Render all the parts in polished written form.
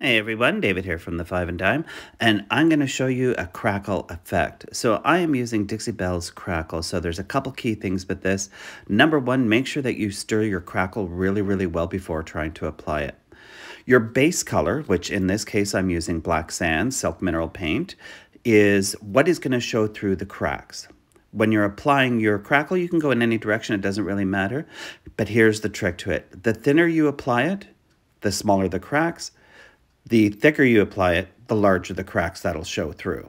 Hey everyone, David here from the Five and Dime, and I'm going to show you a crackle effect. So I am using Dixie Belle's Crackle. So there's a couple key things with this. Number one, make sure that you stir your crackle really well before trying to apply it. Your base color, which in this case I'm using black sand, silk mineral paint, is what is going to show through the cracks. When you're applying your crackle, you can go in any direction, it doesn't really matter. But here's the trick to it. The thinner you apply it, the smaller the cracks. The thicker you apply it, the larger the cracks that'll show through.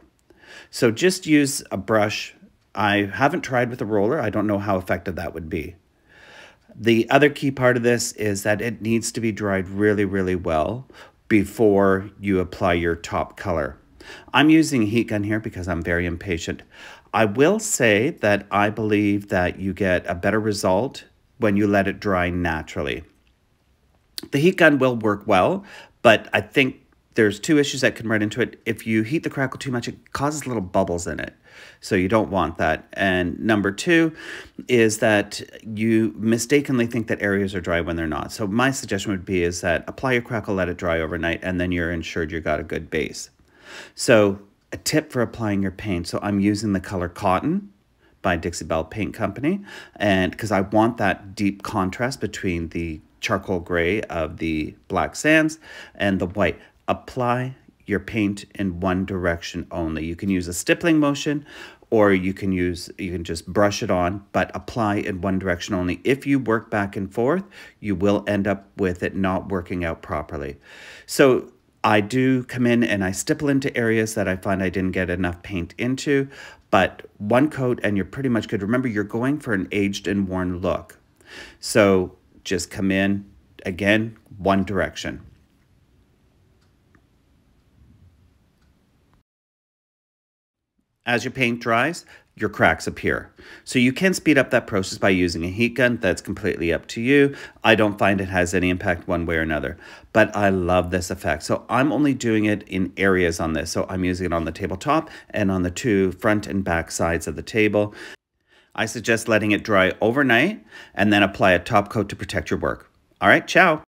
So just use a brush. I haven't tried with a roller. I don't know how effective that would be. The other key part of this is that it needs to be dried really well before you apply your top color. I'm using a heat gun here because I'm very impatient. I will say that I believe that you get a better result when you let it dry naturally. The heat gun will work well, but I think there's two issues that can run into it. If you heat the crackle too much, it causes little bubbles in it. So you don't want that. And number two is that you mistakenly think that areas are dry when they're not. So my suggestion would be is that apply your crackle, let it dry overnight, and then you're ensured you got a good base. So a tip for applying your paint. So I'm using the color Cotton by Dixie Belle Paint Company, and because I want that deep contrast between the charcoal gray of the black sands and the white. Apply your paint in one direction only. You can use a stippling motion, or you can just brush it on, but apply in one direction only. If you work back and forth, you will end up with it not working out properly. So I do come in and I stipple into areas that I find I didn't get enough paint into, but one coat and you're pretty much good. Remember, you're going for an aged and worn look. So just come in, again, one direction. As your paint dries, your cracks appear. So you can speed up that process by using a heat gun. That's completely up to you. I don't find it has any impact one way or another, but I love this effect. So I'm only doing it in areas on this. So I'm using it on the tabletop and on the two front and back sides of the table. I suggest letting it dry overnight and then apply a top coat to protect your work. All right, ciao.